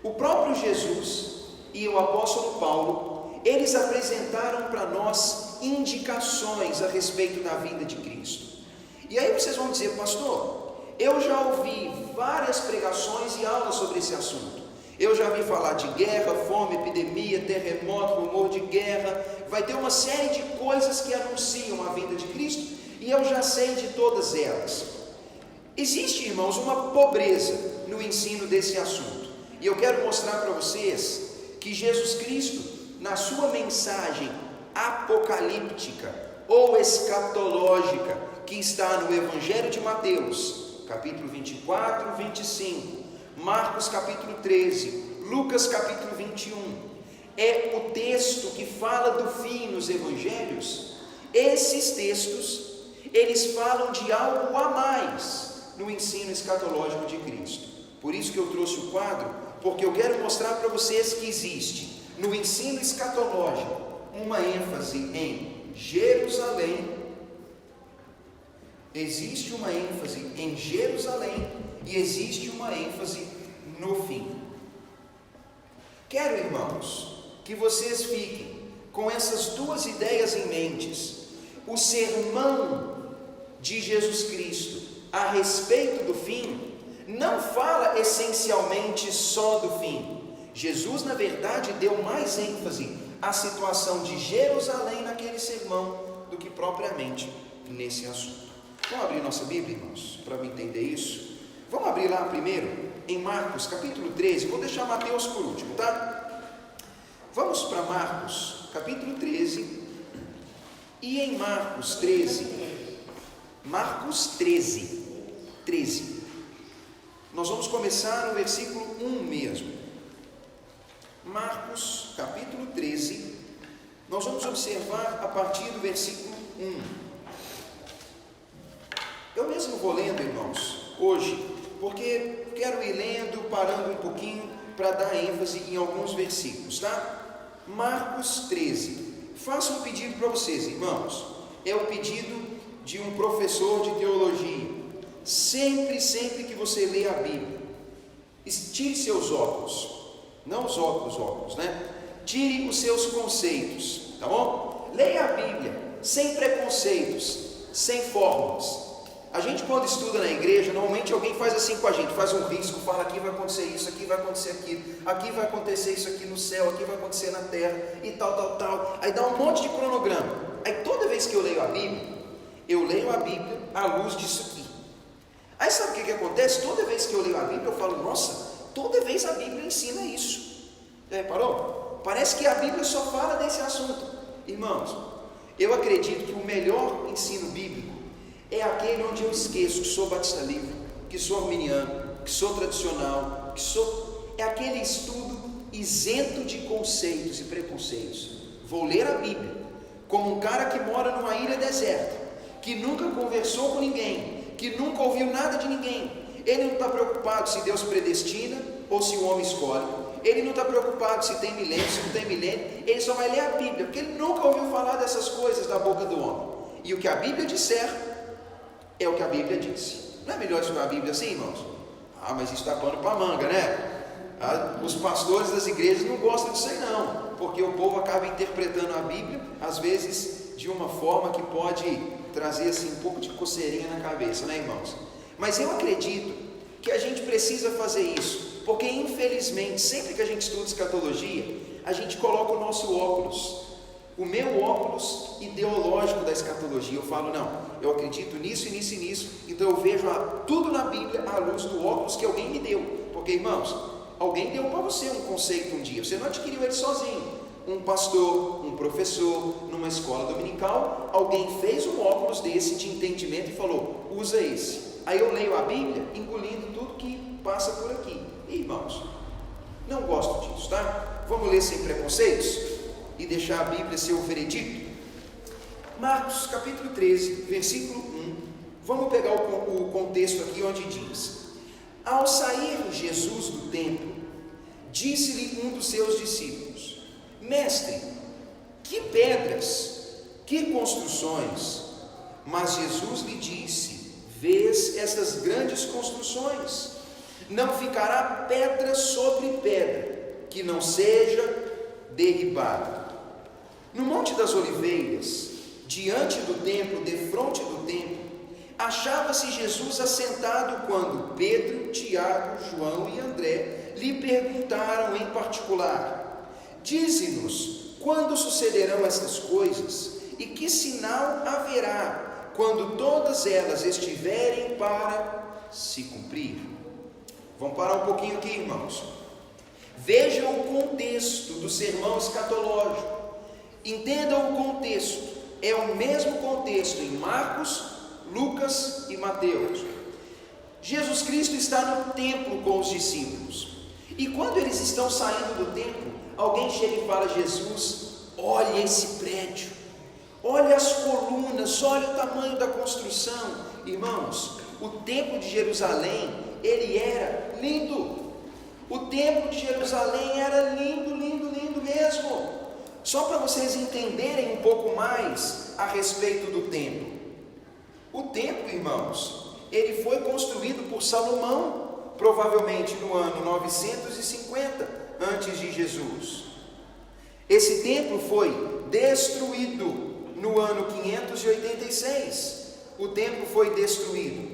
O próprio Jesus e o apóstolo Paulo, eles apresentaram para nós indicações a respeito da vida de Cristo. E aí vocês vão dizer: pastor, eu já ouvi várias pregações e aulas sobre esse assunto. Eu já vi falar de guerra, fome, epidemia, terremoto, rumor de guerra. Vai ter uma série de coisas que anunciam a vinda de Cristo, e eu já sei de todas elas. Existe, irmãos, uma pobreza no ensino desse assunto. E eu quero mostrar para vocês que Jesus Cristo, na sua mensagem apocalíptica ou escatológica, que está no Evangelho de Mateus, capítulo 24, 25, Marcos capítulo 13, Lucas capítulo 21, é o texto que fala do fim nos Evangelhos. Esses textos, eles falam de algo a mais no ensino escatológico de Cristo. Por isso que eu trouxe o quadro, porque eu quero mostrar para vocês que existe no ensino escatológico uma ênfase em Jerusalém. Existe uma ênfase em Jerusalém e existe uma ênfase no fim. Quero, irmãos, que vocês fiquem com essas duas ideias em mente. O sermão de Jesus Cristo a respeito do fim não fala essencialmente só do fim. Jesus, na verdade, deu mais ênfase à situação de Jerusalém naquele sermão do que propriamente nesse assunto. Vamos abrir nossa Bíblia, irmãos, para entender isso? Vamos abrir lá primeiro em Marcos capítulo 13. Vou deixar Mateus por último, tá? Vamos para Marcos capítulo 13. E em Marcos 13, nós vamos começar no versículo 1 mesmo. Marcos capítulo 13, nós vamos observar a partir do versículo 1. Eu mesmo vou lendo, irmãos, hoje, porque quero ir lendo, parando um pouquinho para dar ênfase em alguns versículos, tá? Marcos 13. Faço um pedido para vocês, irmãos. É o pedido de um professor de teologia. Sempre que você lê a Bíblia, tire seus óculos, não os óculos, né? Tire os seus conceitos, tá bom? Leia a Bíblia, sem preconceitos, sem fórmulas. A gente, quando estuda na igreja, normalmente alguém faz assim com a gente, faz um risco, fala: aqui vai acontecer isso, aqui vai acontecer aquilo, aqui vai acontecer isso aqui no céu, aqui vai acontecer na terra, e tal, aí dá um monte de cronograma. Aí toda vez que eu leio a Bíblia à luz disso aqui. Aí sabe o que acontece? Toda vez que eu leio a Bíblia, eu falo: nossa, toda vez a Bíblia ensina isso. Parou? Parece que a Bíblia só fala desse assunto. Irmãos, eu acredito que o melhor ensino bíblico é aquele onde eu esqueço que sou batista livre, que sou arminiano, que sou tradicional, é aquele estudo isento de conceitos e preconceitos. Vou ler a Bíblia como um cara que mora numa ilha deserta, que nunca conversou com ninguém, que nunca ouviu nada de ninguém. Ele não está preocupado se Deus predestina ou se o homem escolhe. Ele não está preocupado se tem milênio, se não tem milênio. Ele só vai ler a Bíblia, porque ele nunca ouviu falar dessas coisas da boca do homem. E o que a Bíblia disser é o que a Bíblia disse. Não é melhor estudar a Bíblia assim, irmãos? Mas isso está pano para manga, né? Os pastores das igrejas não gostam disso aí não, porque o povo acaba interpretando a Bíblia, às vezes, de uma forma que pode trazer assim um pouco de coceirinha na cabeça, né, irmãos? Mas eu acredito que a gente precisa fazer isso, porque infelizmente, sempre que a gente estuda escatologia, a gente coloca o nosso óculos, o meu óculos ideológico da escatologia. Eu falo: não, eu acredito nisso, nisso e nisso, então eu vejo tudo na Bíblia à luz do óculos que alguém me deu. Porque, irmãos, alguém deu para você um conceito um dia, você não adquiriu ele sozinho. Um pastor, um professor, numa escola dominical, alguém fez um óculos desse de entendimento e falou: usa esse. Aí eu leio a Bíblia engolindo tudo que passa por aqui. E, irmãos, não gosto disso, tá? Vamos ler sem preconceitos e deixar a Bíblia ser o veredito. Marcos capítulo 13, versículo 1. Vamos pegar o contexto aqui onde diz: ao sair Jesus do templo, disse-lhe um dos seus discípulos: mestre, que pedras, que construções? Mas Jesus lhe disse: vês essas grandes construções? Não ficará pedra sobre pedra que não seja derribada. No Monte das Oliveiras, diante do templo, defronte do templo, achava-se Jesus assentado quando Pedro, Tiago, João e André lhe perguntaram em particular: dize-nos, quando sucederão estas coisas e que sinal haverá quando todas elas estiverem para se cumprir? Vamos parar um pouquinho aqui, irmãos. Vejam o contexto do sermão escatológico. Entendam o contexto. É o mesmo contexto em Marcos, Lucas e Mateus. Jesus Cristo está no templo com os discípulos. E quando eles estão saindo do templo, alguém chega e fala: Jesus, olha esse prédio, olha as colunas, olha o tamanho da construção. Irmãos, o templo de Jerusalém, ele era lindo. O templo de Jerusalém era lindo, lindo, lindo mesmo. Só para vocês entenderem um pouco mais a respeito do templo. O templo, irmãos, ele foi construído por Salomão, provavelmente no ano 950 antes de Jesus. Esse templo foi destruído no ano 586. O templo foi destruído.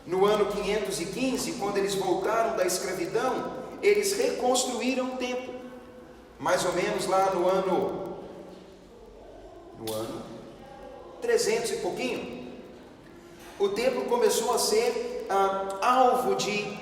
No ano 515, quando eles voltaram da escravidão, eles reconstruíram o templo. Mais ou menos lá no ano 300 e pouquinho, o templo começou a ser alvo de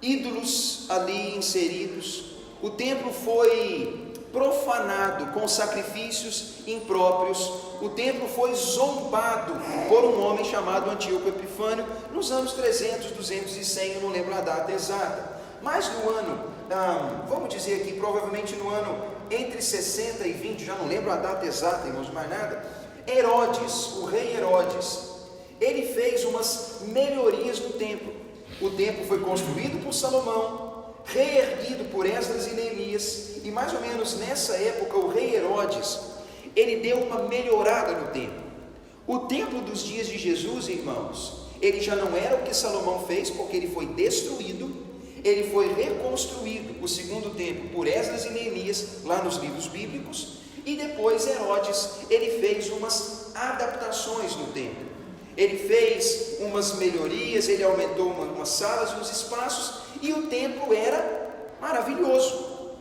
ídolos ali inseridos. O templo foi profanado com sacrifícios impróprios. O templo foi zombado por um homem chamado Antíoco Epifânio nos anos 300, 200 e 100, eu não lembro a data exata. Mas no ano, vamos dizer aqui, provavelmente no ano entre 60 e 20, já não lembro a data exata, irmãos, mais nada, Herodes, o rei Herodes, ele fez umas melhorias no templo. O templo foi construído por Salomão, reerguido por Esdras e Neemias, e mais ou menos nessa época o rei Herodes, ele deu uma melhorada no templo. O templo dos dias de Jesus, irmãos, ele já não era o que Salomão fez, porque ele foi destruído. Ele foi reconstruído, o segundo templo, por Esdras e Neemias, lá nos livros bíblicos, e depois Herodes, ele fez umas adaptações no templo. Ele fez umas melhorias, ele aumentou umas salas, uns espaços, e o templo era maravilhoso.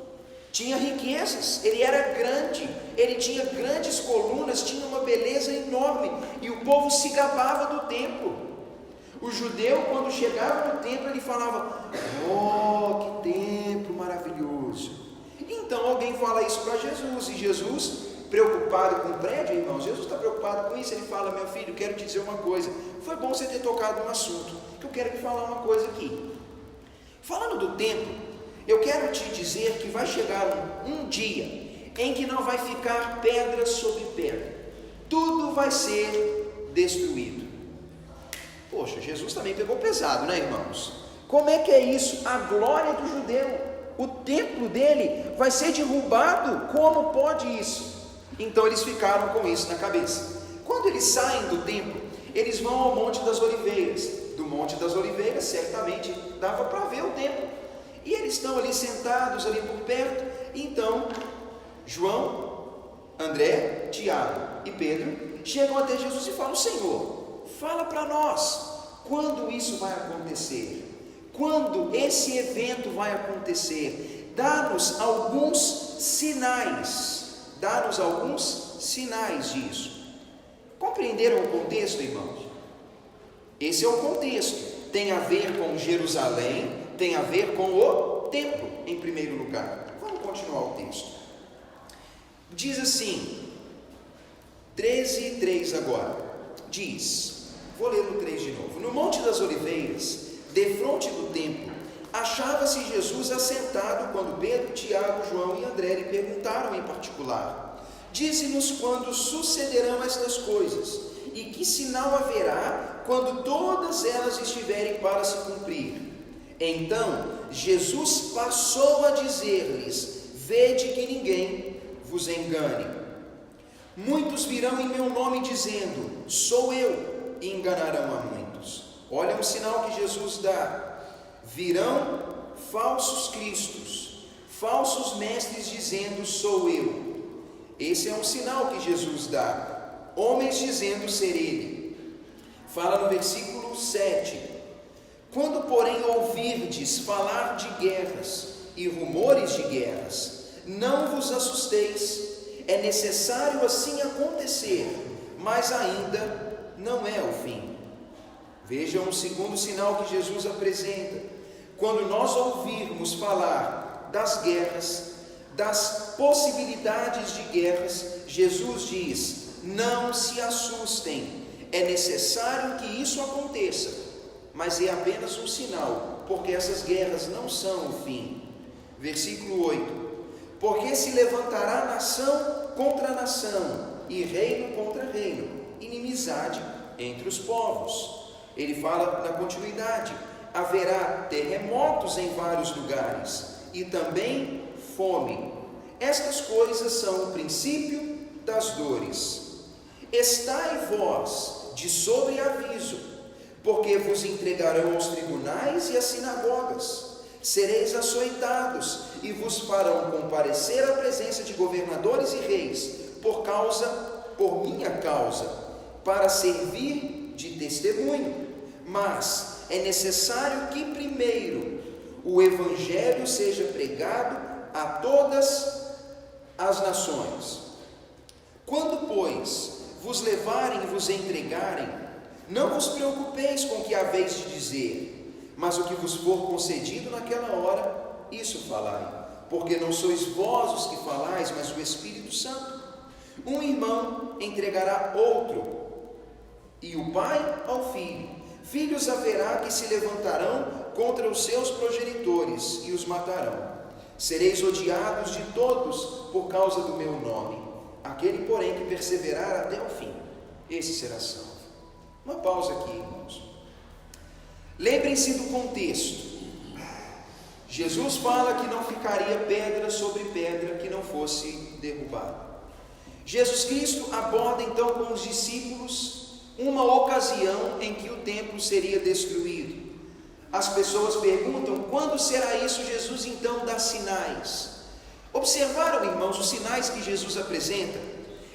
Tinha riquezas, ele era grande, ele tinha grandes colunas, tinha uma beleza enorme, e o povo se gabava do templo. O judeu, quando chegava no templo, ele falava: oh, que templo maravilhoso. Então alguém fala isso para Jesus, e Jesus, preocupado com o prédio, irmãos, Jesus está preocupado com isso. Ele fala: meu filho, quero te dizer uma coisa, foi bom você ter tocado no assunto, que eu quero te falar uma coisa aqui. Falando do templo, eu quero te dizer que vai chegar um dia em que não vai ficar pedra sobre pedra, tudo vai ser destruído. Poxa, Jesus também pegou pesado, né, irmãos? Como é que é isso? A glória do judeu, o templo dele vai ser derrubado? Como pode isso? Então eles ficaram com isso na cabeça. Quando eles saem do templo, eles vão ao Monte das Oliveiras. Do Monte das Oliveiras, certamente dava para ver o templo. E eles estão ali sentados, ali por perto. Então, João, André, Tiago e Pedro chegam até Jesus e falam: Senhor, fala para nós, quando isso vai acontecer? Quando esse evento vai acontecer? Dá-nos alguns sinais. Dá-nos alguns sinais disso. Compreenderam o contexto, irmãos? Esse é o contexto. Tem a ver com Jerusalém, tem a ver com o templo, em primeiro lugar. Vamos continuar o texto. Diz assim, 13:3 agora. Diz... Vou ler no 3 de novo. No Monte das Oliveiras, defronte do templo, achava-se Jesus assentado quando Pedro, Tiago, João e André lhe perguntaram em particular: dize-nos quando sucederão estas coisas e que sinal haverá quando todas elas estiverem para se cumprir. Então Jesus passou a dizer-lhes: vede que ninguém vos engane. Muitos virão em meu nome dizendo: sou eu, e enganarão a muitos. Olha um sinal que Jesus dá. virão falsos cristos, falsos mestres dizendo: sou eu. Esse é um sinal que Jesus dá, homens dizendo ser ele. Fala no versículo 7: quando, porém, ouvirdes falar de guerras e rumores de guerras, não vos assusteis, é necessário assim acontecer, mas ainda não é o fim. Vejam o segundo sinal que Jesus apresenta: quando nós ouvirmos falar das guerras, das possibilidades de guerras, Jesus diz: não se assustem, é necessário que isso aconteça, mas é apenas um sinal, porque essas guerras não são o fim. Versículo 8: porque se levantará nação contra nação, e reino contra reino, inimizade entre os povos. Ele fala na continuidade: haverá terremotos em vários lugares, e também fome. Estas coisas são o princípio das dores. Estai vós de sobreaviso, porque vos entregarão aos tribunais e às sinagogas. Sereis açoitados, e vos farão comparecer à presença de governadores e reis, por minha causa, para servir de testemunho. Mas é necessário que primeiro o evangelho seja pregado a todas as nações. Quando, pois, vos levarem e vos entregarem, não vos preocupeis com o que haveis de dizer, mas o que vos for concedido naquela hora, isso falai, porque não sois vós os que falais, mas o Espírito Santo. Um irmão entregará outro, e o pai ao filho. Filhos haverá que se levantarão contra os seus progenitores e os matarão. Sereis odiados de todos por causa do meu nome. Aquele, porém, que perseverar até o fim, esse será salvo. Uma pausa aqui, irmãos. Lembrem-se do contexto. Jesus fala que não ficaria pedra sobre pedra que não fosse derrubada. Jesus Cristo aborda então com os discípulos uma ocasião em que o templo seria destruído. As pessoas perguntam: quando será isso? Jesus então dá sinais. Observaram, irmãos, os sinais que Jesus apresenta?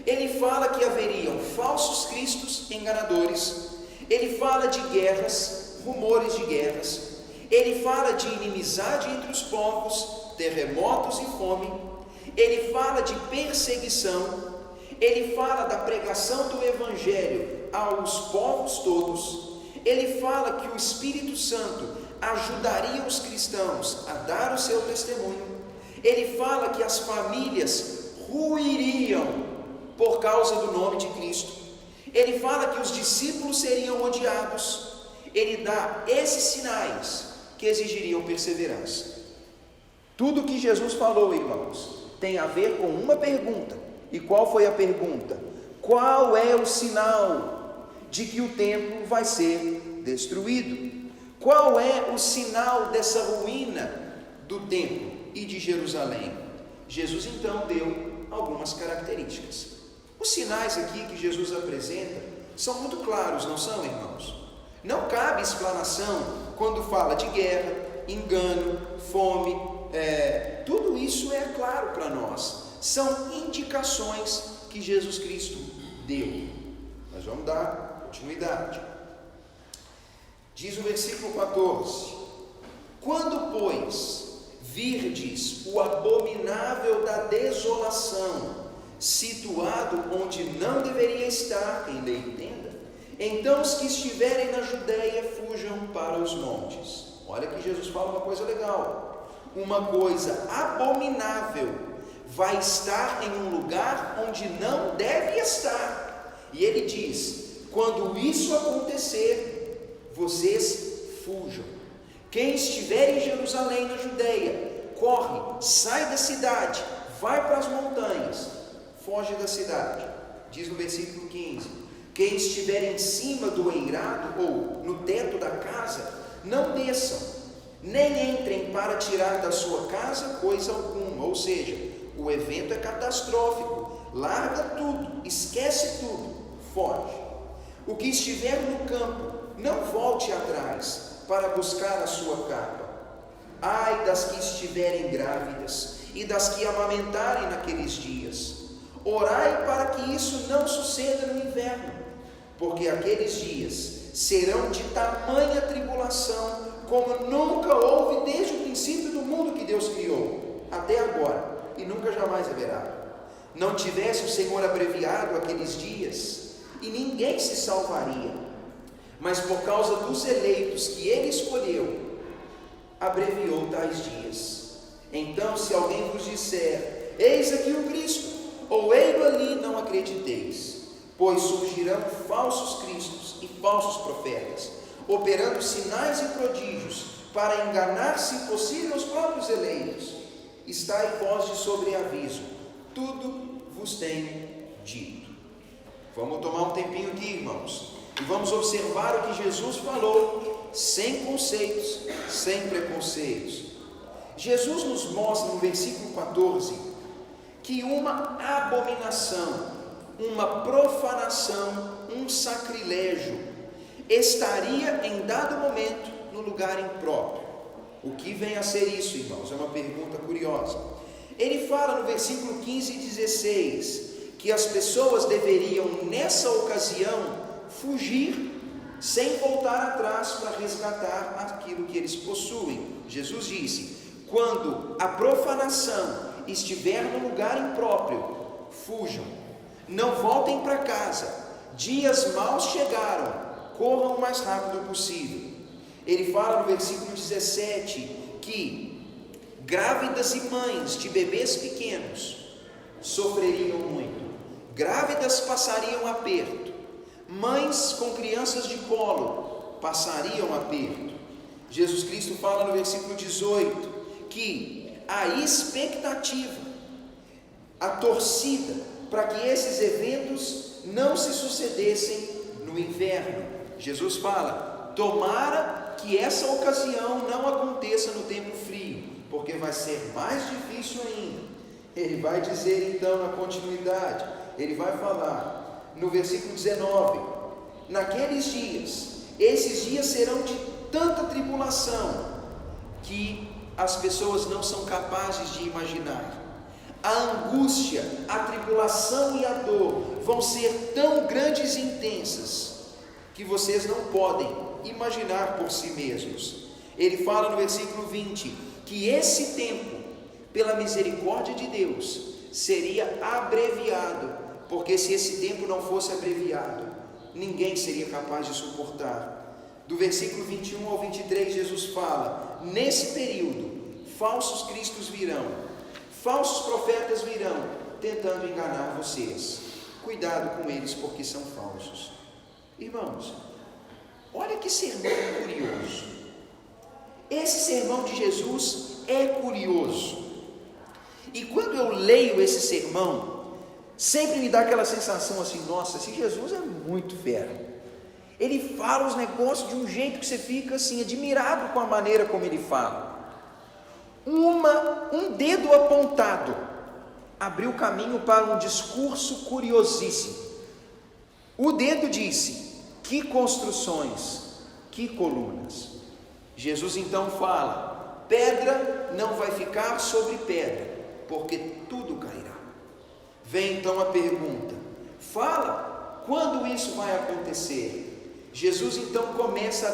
Ele fala que haveriam falsos cristos enganadores, ele fala de guerras, rumores de guerras, ele fala de inimizade entre os povos, terremotos e fome, ele fala de perseguição, ele fala da pregação do evangelho aos povos todos, ele fala que o Espírito Santo ajudaria os cristãos a dar o seu testemunho, ele fala que as famílias ruiriam por causa do nome de Cristo, ele fala que os discípulos seriam odiados, ele dá esses sinais que exigiriam perseverança. Tudo que Jesus falou, irmãos, tem a ver com uma pergunta. E qual foi a pergunta? Qual é o sinal de que o templo vai ser destruído? Qual é o sinal dessa ruína do templo e de Jerusalém? Jesus então deu algumas características. Os sinais aqui que Jesus apresenta são muito claros, não são, irmãos? Não cabe explanação quando fala de guerra, engano, fome, tudo isso é claro para nós. São indicações que Jesus Cristo deu. Nós vamos dar continuidade. Diz o versículo 14: quando, pois, virdes o abominável da desolação, situado onde não deveria estar, quem lê entenda, então os que estiverem na Judéia fujam para os montes. Olha que Jesus fala uma coisa legal. Uma coisa abominável vai estar em um lugar onde não deve estar. E ele diz: quando isso acontecer, vocês fujam. Quem estiver em Jerusalém, na Judéia, corre, sai da cidade, vai para as montanhas, foge da cidade. Diz no versículo 15: quem estiver em cima do eirado ou no teto da casa, não desçam, nem entrem para tirar da sua casa coisa alguma. Ou seja, o evento é catastrófico, larga tudo, esquece tudo, foge. O que estiver no campo, não volte atrás para buscar a sua capa. Ai das que estiverem grávidas e das que amamentarem naqueles dias. Orai para que isso não suceda no inverno, porque aqueles dias serão de tamanha tribulação, como nunca houve desde o princípio do mundo que Deus criou, até agora, e nunca jamais haverá. Não tivesse o Senhor abreviado aqueles dias, e ninguém se salvaria, mas por causa dos eleitos que Ele escolheu, abreviou tais dias. Então, se alguém vos disser, eis aqui o Cristo, ou ei-lo ali, não acrediteis, pois surgirão falsos cristos e falsos profetas, operando sinais e prodígios, para enganar, se possível, os próprios eleitos. Estai vós de sobreaviso, tudo vos tenho dito. Vamos tomar um tempinho aqui, irmãos, e vamos observar o que Jesus falou, sem conceitos, sem preconceitos. Jesus nos mostra no versículo 14, que uma abominação, uma profanação, um sacrilégio estaria em dado momento no lugar impróprio. O que vem a ser isso, irmãos? É uma pergunta curiosa. Ele fala no versículo 15 e 16 que as pessoas deveriam nessa ocasião fugir sem voltar atrás para resgatar aquilo que eles possuem. Jesus disse: quando a profanação estiver no lugar impróprio, fujam, não voltem para casa, dias maus chegaram, corram o mais rápido possível. Ele fala no versículo 17 que grávidas e mães de bebês pequenos sofreriam muito, grávidas passariam aperto, mães com crianças de colo passariam aperto. Jesus Cristo fala no versículo 18 que a expectativa, a torcida para que esses eventos não se sucedessem no inverno. Jesus fala: tomara que essa ocasião não aconteça no tempo frio, porque vai ser mais difícil ainda. Ele vai dizer então na continuidade, ele vai falar no versículo 19: naqueles dias, esses dias serão de tanta tribulação que as pessoas não são capazes de imaginar. A angústia, a tribulação e a dor vão ser tão grandes e intensas que vocês não podem imaginar por si mesmos. Ele fala no versículo 20 que esse tempo, pela misericórdia de Deus, seria abreviado, porque se esse tempo não fosse abreviado, ninguém seria capaz de suportar. Do versículo 21 ao 23, Jesus fala: nesse período, falsos cristos virão, falsos profetas virão, tentando enganar vocês. Cuidado com eles, porque são falsos. Irmãos, olha que sermão curioso. Esse sermão de Jesus é curioso. E quando eu leio esse sermão, sempre me dá aquela sensação assim: nossa, esse Jesus é muito fera. Ele fala os negócios de um jeito que você fica assim, admirado com a maneira como ele fala. Um dedo apontado abriu caminho para um discurso curiosíssimo. O dedo disse: que construções, que colunas. Jesus então fala: pedra não vai ficar sobre pedra, porque tudo cairá. Vem então a pergunta: fala, quando isso vai acontecer? Jesus então começa a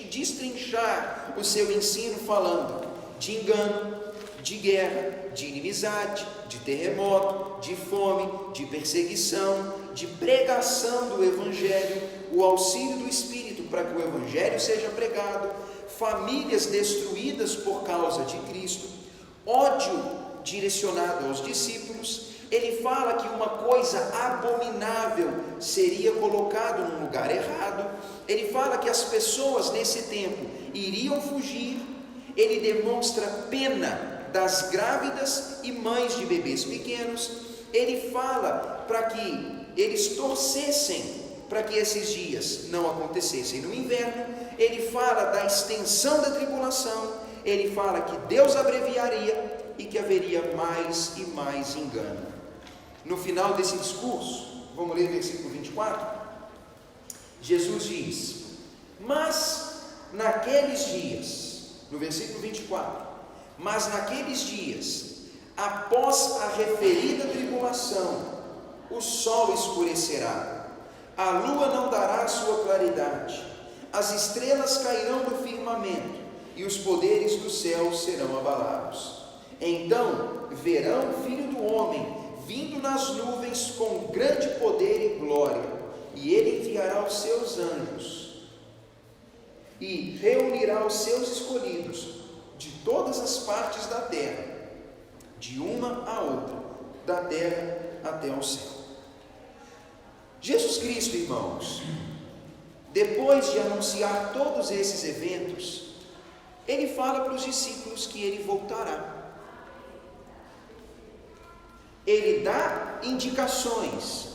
destrinchar o seu ensino, falando de engano, de guerra, de inimizade, de terremoto, de fome, de perseguição, de pregação do Evangelho, o auxílio do Espírito para que o Evangelho seja pregado, famílias destruídas por causa de Cristo, ódio direcionado aos discípulos. Ele fala que uma coisa abominável seria colocado num lugar errado. Ele fala que as pessoas nesse tempo iriam fugir. Ele demonstra pena das grávidas e mães de bebês pequenos. Ele fala para que eles torcessem para que esses dias não acontecessem no inverno. Ele fala da extensão da tribulação. Ele fala que Deus abreviaria e que haveria mais e mais engano. No final desse discurso, vamos ler o versículo 24, Jesus diz: mas naqueles dias, no versículo 24: mas naqueles dias, após a referida tribulação, o sol escurecerá, a lua não dará sua claridade, as estrelas cairão do firmamento e os poderes do céu serão abalados. Então verão o Filho do Homem vindo nas nuvens com grande poder e glória, e ele enviará os seus anjos e reunirá os seus escolhidos de todas as partes da terra, de uma a outra, da terra até ao céu. Jesus Cristo, irmãos, depois de anunciar todos esses eventos, ele fala para os discípulos que ele voltará. Ele dá indicações,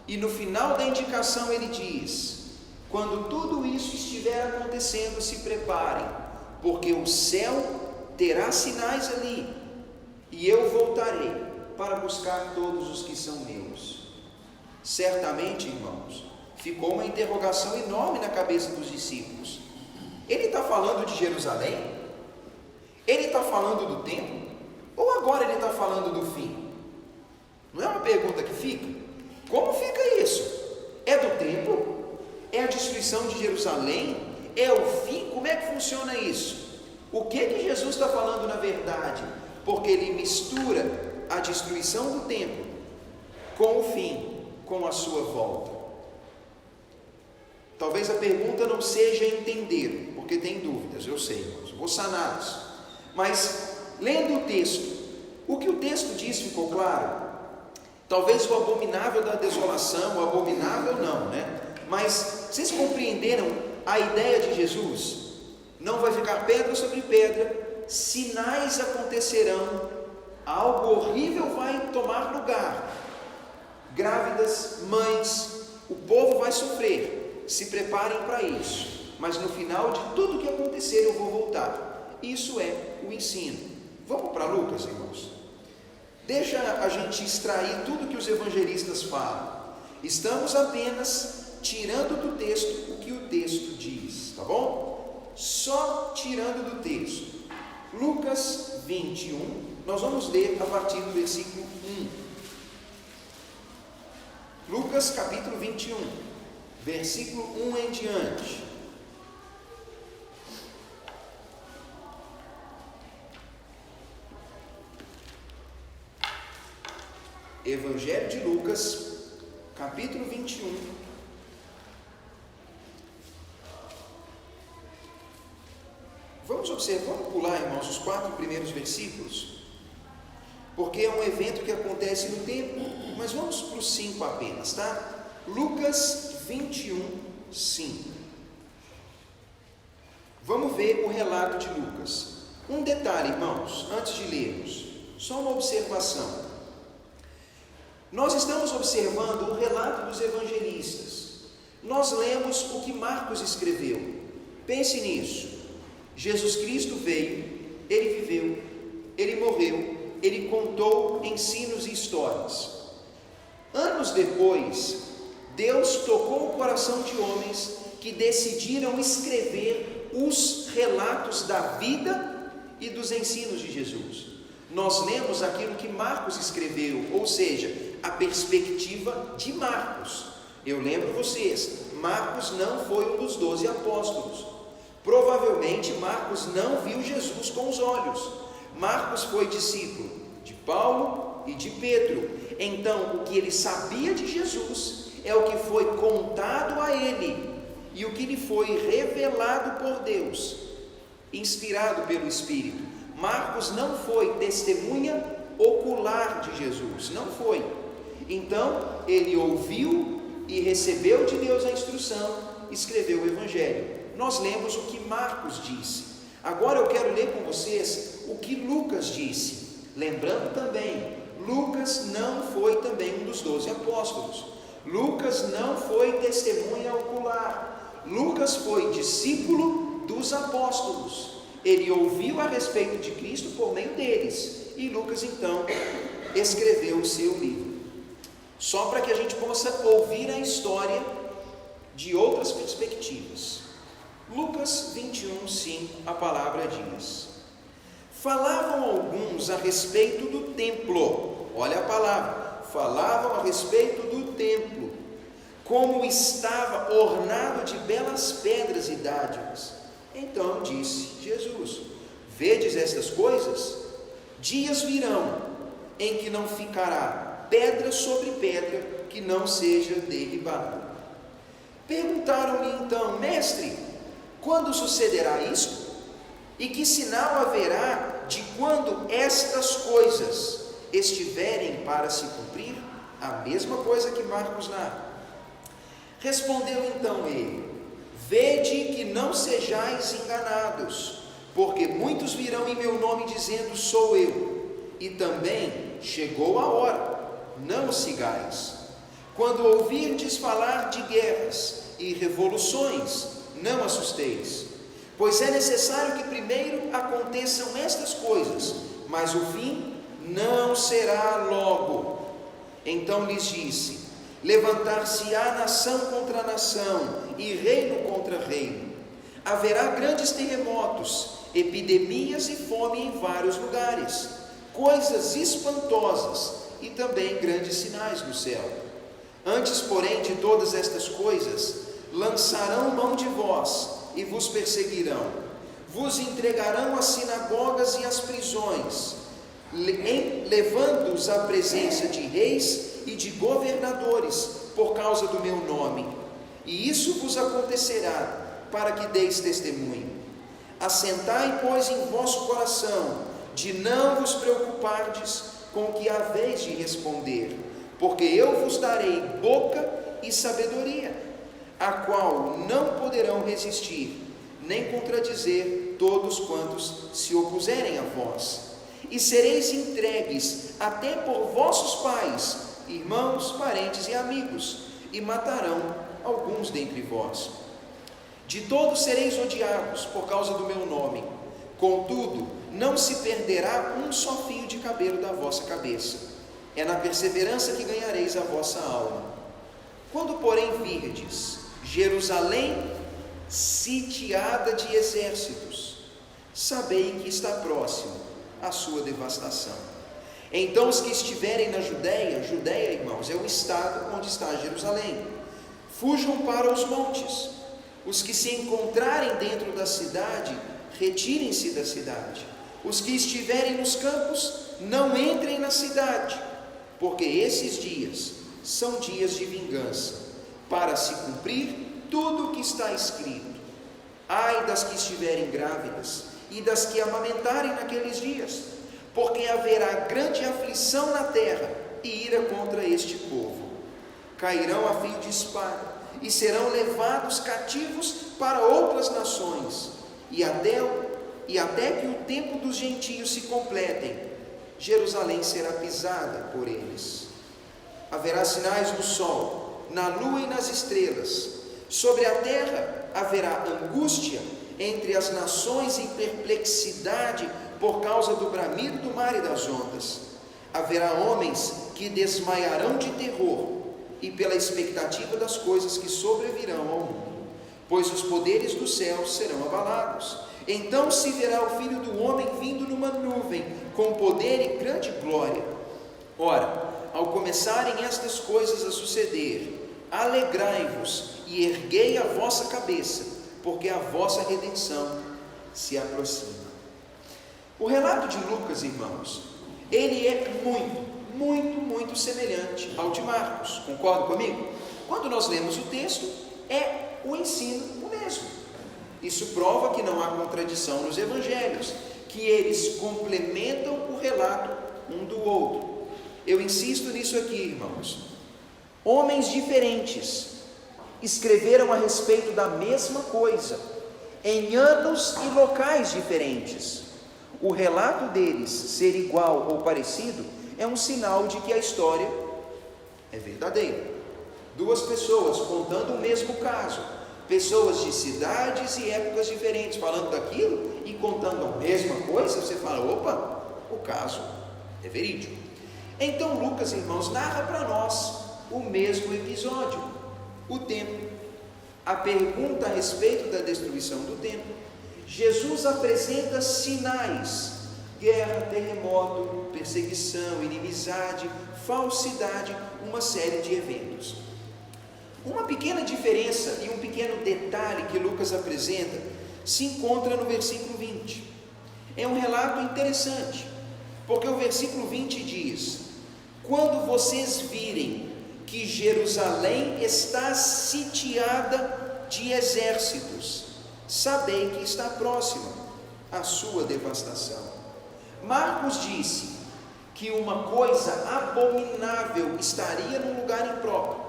e no final da indicação ele diz: quando tudo isso estiver acontecendo, se preparem, porque o céu terá sinais ali, e eu voltarei para buscar todos os que são meus. Certamente, irmãos, ficou uma interrogação enorme na cabeça dos discípulos. Ele está falando de Jerusalém? Ele está falando do templo? Ou agora ele está falando do fim? Não é uma pergunta que fica? Como fica isso? É do templo? É a destruição de Jerusalém? É o fim? Como é que funciona isso? O que Jesus está falando na verdade? Porque ele mistura a destruição do templo com o fim, com a sua volta. Talvez a pergunta não seja entender, porque tem dúvidas, eu sei, irmãos, vou saná-las. Mas, lendo o texto, o que o texto diz ficou claro? Talvez o abominável da desolação, o abominável não, né? Mas, vocês compreenderam a ideia de Jesus? Não vai ficar pedra sobre pedra, sinais acontecerão, algo horrível vai tomar lugar. Grávidas, mães, o povo vai sofrer, se preparem para isso. Mas no final de tudo que acontecer eu vou voltar. Isso é o ensino. Vamos para Lucas, irmãos. Deixa a gente extrair tudo que os evangelistas falam. Estamos apenas tirando do texto o que o texto diz, tá bom? Só tirando do texto. Lucas 21, nós vamos ler a partir do versículo 1. Lucas capítulo 21, versículo 1 em diante. Evangelho de Lucas, capítulo 21, vamos observar, vamos pular, irmãos, os 4 primeiros versículos, porque é um evento que acontece no tempo, mas vamos para os 5 apenas, tá? Lucas 21, 5. Vamos ver o relato de Lucas. Um detalhe, irmãos, antes de lermos, só uma observação. Nós estamos observando o relato dos evangelistas. Nós lemos o que Marcos escreveu. Pense nisso. Jesus Cristo veio, ele viveu, ele morreu, ele contou ensinos e histórias. Anos depois, Deus tocou o coração de homens que decidiram escrever os relatos da vida e dos ensinos de Jesus. Nós lemos aquilo que Marcos escreveu, ou seja, a perspectiva de Marcos. Eu lembro vocês, Marcos não foi um dos 12 apóstolos. Provavelmente Marcos não viu Jesus com os olhos. Marcos foi discípulo de Paulo e de Pedro. Então, o que ele sabia de Jesus é o que foi contado a ele e o que lhe foi revelado por Deus, inspirado pelo Espírito. Marcos não foi testemunha ocular de Jesus, não foi. Então, ele ouviu e recebeu de Deus a instrução, escreveu o Evangelho. Nós lemos o que Marcos disse. Agora eu quero ler com vocês o que Lucas disse. Lembrando também, Lucas não foi também um dos 12 apóstolos. Lucas não foi testemunha ocular. Lucas foi discípulo dos apóstolos. Ele ouviu a respeito de Cristo por meio deles. E Lucas então escreveu o seu livro. Só para que a gente possa ouvir a história de outras perspectivas. Lucas 21, 5, a palavra diz: falavam alguns a respeito do templo, olha a palavra, falavam a respeito do templo, como estava ornado de belas pedras e dádivas. Então disse Jesus: vedes estas coisas? Dias virão em que não ficará pedra sobre pedra que não seja derribada. Perguntaram-lhe então: mestre, quando sucederá isto? E que sinal haverá de quando estas coisas estiverem para se cumprir? A mesma coisa que Marcos narra. Respondeu então ele: vede que não sejais enganados, porque muitos virão em meu nome dizendo: sou eu, e também chegou a hora, não o sigais. Quando ouvirdes falar de guerras e revoluções, não assusteis, pois é necessário que primeiro aconteçam estas coisas, mas o fim não será logo. Então lhes disse: levantar-se-á nação contra nação e reino contra reino. Haverá grandes terremotos, epidemias e fome em vários lugares, coisas espantosas e também grandes sinais do céu. Antes, porém, de todas estas coisas, lançarão mão de vós e vos perseguirão, vos entregarão às sinagogas e às prisões, levando-os à presença de reis e de governadores por causa do meu nome. E isso vos acontecerá para que deis testemunho. Assentai, pois, em vosso coração de não vos preocupardes com o que haveis de responder, porque eu vos darei boca e sabedoria, a qual não poderão resistir, nem contradizer todos quantos se opuserem a vós. E sereis entregues até por vossos pais, irmãos, parentes e amigos, e matarão alguns dentre vós. De todos sereis odiados por causa do meu nome. Contudo, não se perderá um só fio de cabelo da vossa cabeça. É na perseverança que ganhareis a vossa alma. Quando, porém, virdes Jerusalém sitiada de exércitos, sabei que está próximo a sua devastação. Então os que estiverem na Judeia, irmãos, é o estado onde está Jerusalém, fujam para os montes. Os que se encontrarem dentro da cidade, retirem-se da cidade. Os que estiverem nos campos, não entrem na cidade, porque esses dias são dias de vingança, para se cumprir tudo o que está escrito. Ai das que estiverem grávidas e das que amamentarem naqueles dias, porque haverá grande aflição na terra e ira contra este povo. Cairão a fio de espada e serão levados cativos para outras nações, e até que o tempo dos gentios se completem, Jerusalém será pisada por eles. Haverá sinais no sol, na lua e nas estrelas. Sobre a terra haverá angústia entre as nações e perplexidade por causa do bramido do mar e das ondas. Haverá homens que desmaiarão de terror e pela expectativa das coisas que sobrevirão ao mundo, pois os poderes do céu serão abalados. Então se verá o Filho do Homem vindo numa nuvem, com poder e grande glória. Ora, ao começarem estas coisas a suceder, alegrai-vos e erguei a vossa cabeça, porque a vossa redenção se aproxima. O relato de Lucas, irmãos, ele é muito semelhante ao de Marcos. Concorda comigo? Quando nós lemos o texto, é o ensino o mesmo. Isso prova que não há contradição nos evangelhos, que eles complementam o relato um do outro. Eu insisto nisso aqui, irmãos. Homens diferentes escreveram a respeito da mesma coisa, em anos e locais diferentes. O relato deles ser igual ou parecido é um sinal de que a história é verdadeira. Duas pessoas contando o mesmo caso, pessoas de cidades e épocas diferentes, falando daquilo e contando a mesma coisa, você fala: opa, o caso é verídico. Então Lucas, irmãos, narra para nós o mesmo episódio, o templo. a pergunta a respeito da destruição do templo, Jesus apresenta sinais: guerra, terremoto, perseguição, inimizade, falsidade, uma série de eventos. Uma pequena diferença e um pequeno detalhe que Lucas apresenta se encontra no versículo 20. É um relato interessante, porque o versículo 20 diz: quando vocês virem que Jerusalém está sitiada de exércitos, sabei que está próxima a sua devastação. Marcos disse que uma coisa abominável estaria num lugar impróprio.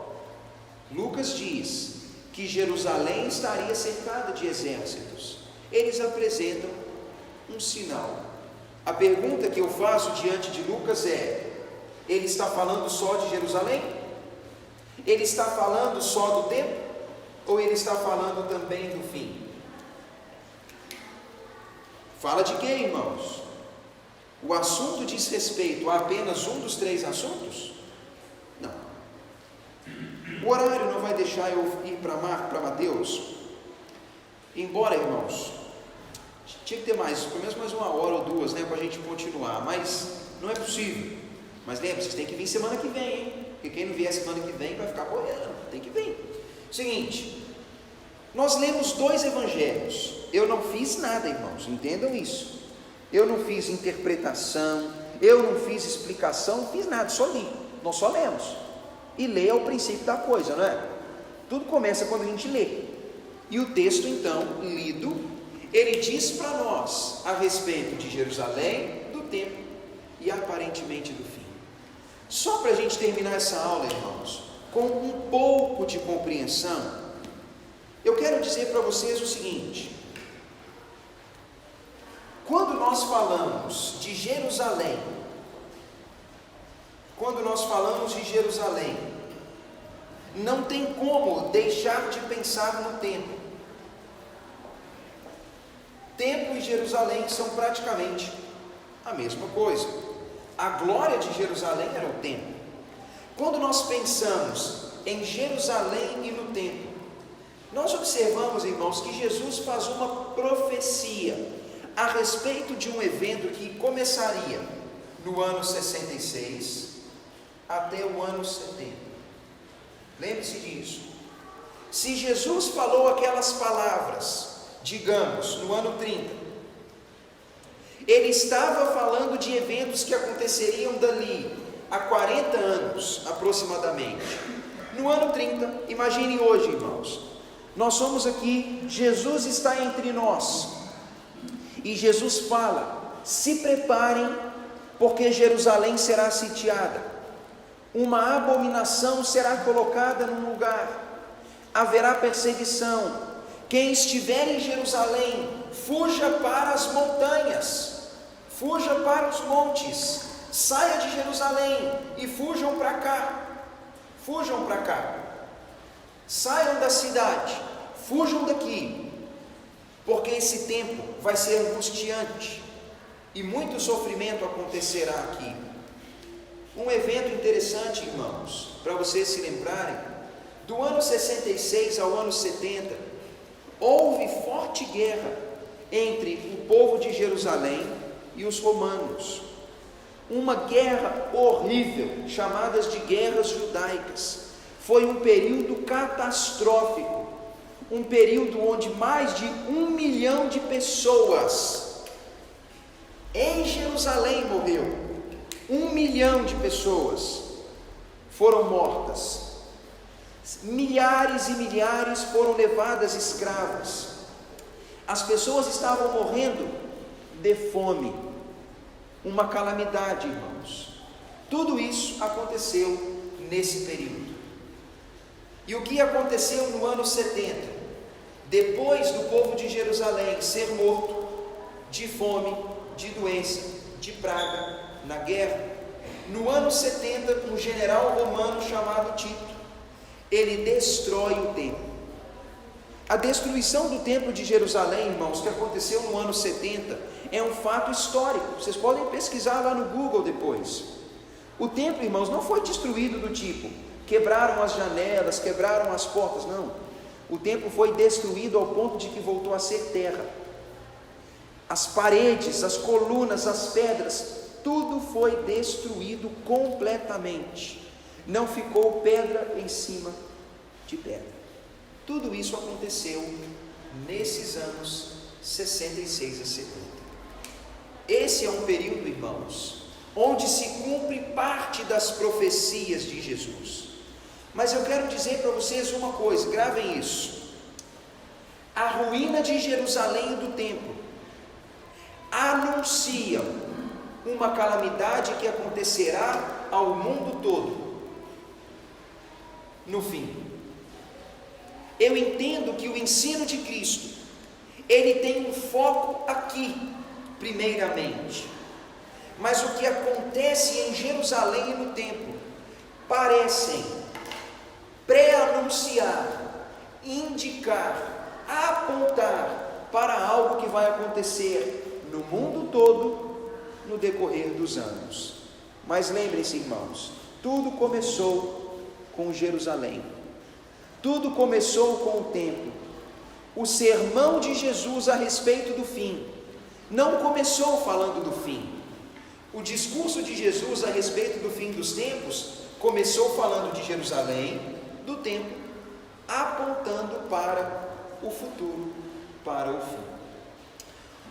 Lucas diz que Jerusalém estaria cercada de exércitos. Eles apresentam um sinal. A pergunta que eu faço diante de Lucas é: ele está falando só de Jerusalém? Ele está falando só do templo? Ou ele está falando também do fim? Fala de quê, irmãos? O assunto diz respeito a apenas um dos três assuntos? Não. O horário não vai deixar eu ir para Mateus. Embora, irmãos, tinha que ter pelo menos mais uma hora ou duas, para a gente continuar, mas não é possível. Mas lembra, vocês têm que vir semana que vem, hein? Porque quem não vier semana que vem vai ficar boiando, tem que vir. Seguinte, nós lemos 2 evangelhos. Eu não fiz nada, irmãos, entendam isso. Eu não fiz interpretação, eu não fiz explicação, não fiz nada, só li. Nós só lemos. E ler é o princípio da coisa, não é? Tudo começa quando a gente lê. E o texto, então, lido, ele diz para nós a respeito de Jerusalém, do templo e aparentemente do fim. Só para a gente terminar essa aula, irmãos, com um pouco de compreensão, eu quero dizer para vocês o seguinte: quando nós falamos de Jerusalém, não tem como deixar de pensar no templo. Templo e Jerusalém são praticamente a mesma coisa. A glória de Jerusalém era o templo. Quando nós pensamos em Jerusalém e no templo, nós observamos, irmãos, que Jesus faz uma profecia a respeito de um evento que começaria no ano 66 até o ano 70. Lembre-se disso. Se Jesus falou aquelas palavras, digamos, no ano 30, ele estava falando de eventos que aconteceriam dali a 40 anos aproximadamente. No ano 30, imaginem hoje, irmãos, nós somos aqui, Jesus está entre nós, e Jesus fala: se preparem, porque Jerusalém será sitiada, uma abominação será colocada num lugar, haverá perseguição, quem estiver em Jerusalém, fuja para as montanhas, fuja para os montes, saia de Jerusalém e fujam para cá, saiam da cidade, fujam daqui, porque esse tempo vai ser angustiante e muito sofrimento acontecerá aqui. Um evento interessante, irmãos, para vocês se lembrarem: do ano 66 ao ano 70, houve forte guerra entre o povo de Jerusalém e os romanos. Uma guerra horrível, chamadas de guerras judaicas. Foi um período catastrófico, um período onde mais de 1 milhão de pessoas em Jerusalém morreu. 1 milhão de pessoas foram mortas. Milhares e milhares foram levadas escravas. As pessoas estavam morrendo de fome. Uma calamidade, irmãos. Tudo isso aconteceu nesse período. E o que aconteceu no ano 70? Depois do povo de Jerusalém ser morto de fome, de doença, de praga, na guerra, no ano 70, um general romano chamado Tito, ele destrói o templo. A destruição do templo de Jerusalém, irmãos, que aconteceu no ano 70, é um fato histórico. Vocês podem pesquisar lá no Google depois. O templo, irmãos, não foi destruído do tipo, quebraram as janelas, quebraram as portas, não. O templo foi destruído ao ponto de que voltou a ser terra. As paredes, as colunas, as pedras, tudo foi destruído completamente. Não ficou pedra em cima de pedra. Tudo isso aconteceu nesses anos 66 a 70. Esse é um período, irmãos, onde se cumpre parte das profecias de Jesus. Mas eu quero dizer para vocês uma coisa, gravem isso. A ruína de Jerusalém e do templo anuncia uma calamidade que acontecerá ao mundo todo no fim. Eu entendo que o ensino de Cristo, ele tem um foco aqui, primeiramente. Mas o que acontece em Jerusalém e no templo parecem pré-anunciar, indicar, apontar para algo que vai acontecer no mundo todo no decorrer dos anos. Mas lembrem-se, irmãos, tudo começou com Jerusalém, tudo começou com o templo. O sermão de Jesus a respeito do fim não começou falando do fim. O discurso de Jesus a respeito do fim dos tempos começou falando de Jerusalém, do templo, apontando para o futuro, para o fim.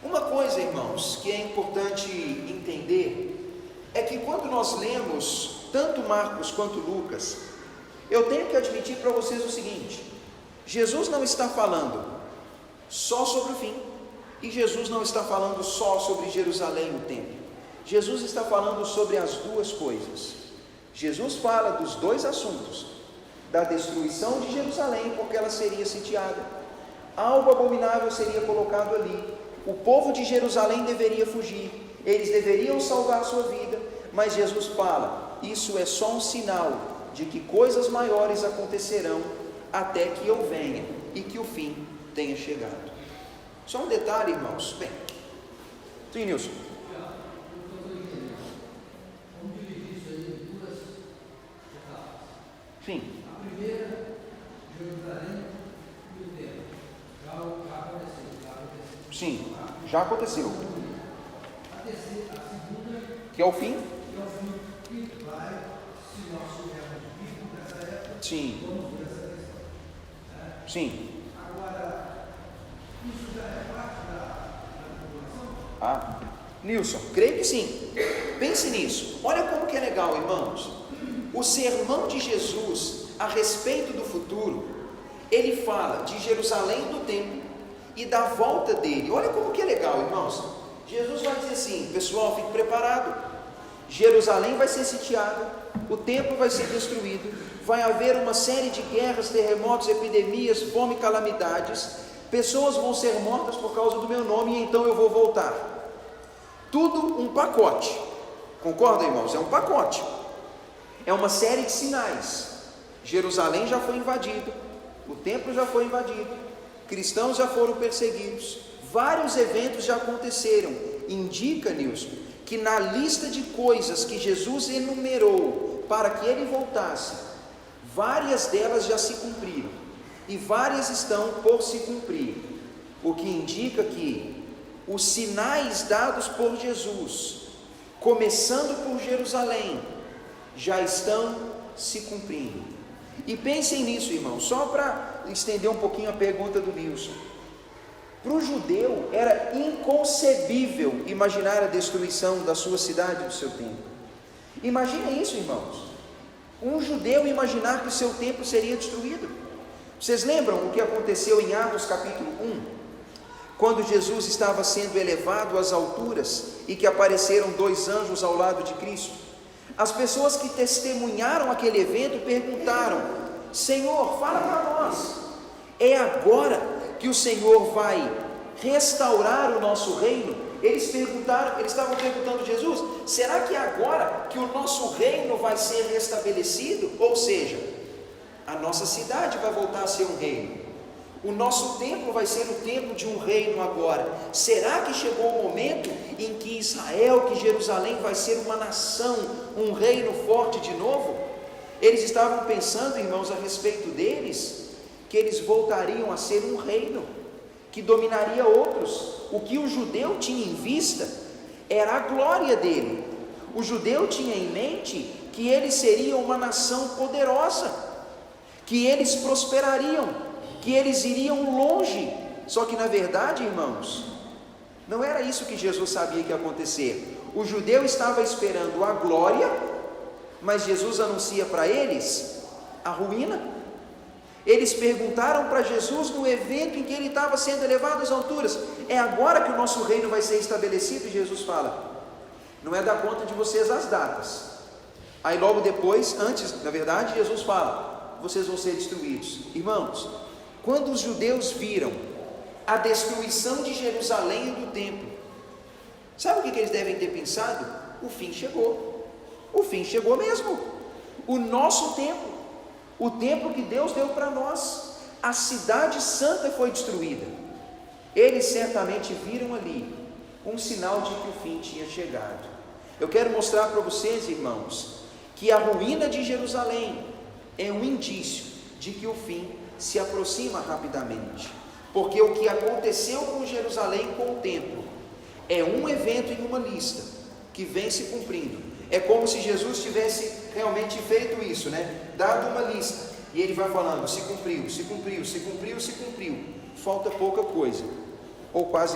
Uma coisa, irmãos, que é importante entender é que quando nós lemos tanto Marcos quanto Lucas, eu tenho que admitir para vocês o seguinte: Jesus não está falando só sobre o fim, e Jesus não está falando só sobre Jerusalém e o templo. Jesus está falando sobre as duas coisas. Jesus fala dos dois assuntos: da destruição de Jerusalém, porque ela seria sitiada, algo abominável seria colocado ali, o povo de Jerusalém deveria fugir, eles deveriam salvar a sua vida, mas Jesus fala: isso é só um sinal de que coisas maiores acontecerão até que eu venha e que o fim tenha chegado. Só um detalhe, irmãos. Bem, sim, Nilson. Sim. A primeira, Jerusalém e o templo. Já aconteceu. Sim, já aconteceu. A segunda, que é o fim? Que é o fim, que vai, se nós estivermos vivos nessa época, Sim. vamos ver essa questão. Sim. Agora, isso já é parte da população? Nilson, creio que sim. Pense nisso. Olha como que é legal, irmãos. O sermão de Jesus a respeito do futuro, ele fala de Jerusalém, do templo e da volta dele. Olha como que é legal, irmãos. Jesus vai dizer assim: pessoal, fique preparado. Jerusalém vai ser sitiada, o templo vai ser destruído, vai haver uma série de guerras, terremotos, epidemias, fome, calamidades, pessoas vão ser mortas por causa do meu nome, e então eu vou voltar. Tudo um pacote. Concorda, irmãos? É um pacote. É uma série de sinais. Jerusalém já foi invadido, o templo já foi invadido, cristãos já foram perseguidos, vários eventos já aconteceram. Indica, Nilson, que na lista de coisas que Jesus enumerou para que ele voltasse, várias delas já se cumpriram e várias estão por se cumprir, o que indica que os sinais dados por Jesus, começando por Jerusalém, já estão se cumprindo. E pensem nisso, irmãos, só para estender um pouquinho a pergunta do Nilson. Para o judeu era inconcebível imaginar a destruição da sua cidade e do seu templo. Imaginem isso, irmãos. Um judeu imaginar que o seu templo seria destruído. Vocês lembram o que aconteceu em Atos capítulo 1? Quando Jesus estava sendo elevado às alturas e que apareceram dois anjos ao lado de Cristo. As pessoas que testemunharam aquele evento perguntaram: Senhor, fala para nós, é agora que o Senhor vai restaurar o nosso reino? Eles estavam perguntando a Jesus: será que é agora que o nosso reino vai ser restabelecido? Ou seja, a nossa cidade vai voltar a ser um reino, o nosso templo vai ser o templo de um reino agora. Será que chegou o momento em que Israel, que Jerusalém vai ser uma nação, um reino forte de novo? Eles estavam pensando, irmãos, a respeito deles, que eles voltariam a ser um reino que dominaria outros. O que o judeu tinha em vista era a glória dele. O judeu tinha em mente que eles seriam uma nação poderosa, que eles prosperariam, que eles iriam longe. Só que na verdade, irmãos, não era isso que Jesus sabia que ia acontecer. O judeu estava esperando a glória, mas Jesus anuncia para eles a ruína. Eles perguntaram para Jesus no evento em que ele estava sendo elevado às alturas: é agora que o nosso reino vai ser estabelecido? E Jesus fala: não é da conta de vocês as datas. Aí logo depois, antes, na verdade, Jesus fala: vocês vão ser destruídos. Irmãos, quando os judeus viram a destruição de Jerusalém e do templo, sabe o que eles devem ter pensado? O fim chegou. O fim chegou mesmo. O nosso templo, o templo que Deus deu para nós, a cidade santa foi destruída. Eles certamente viram ali um sinal de que o fim tinha chegado. Eu quero mostrar para vocês, irmãos, que a ruína de Jerusalém é um indício de que o fim se aproxima rapidamente. Porque o que aconteceu com Jerusalém, com o templo, é um evento em uma lista que vem se cumprindo. É como se Jesus tivesse realmente feito isso, dado uma lista, e ele vai falando: se cumpriu, se cumpriu, se cumpriu, se cumpriu, falta pouca coisa, ou quase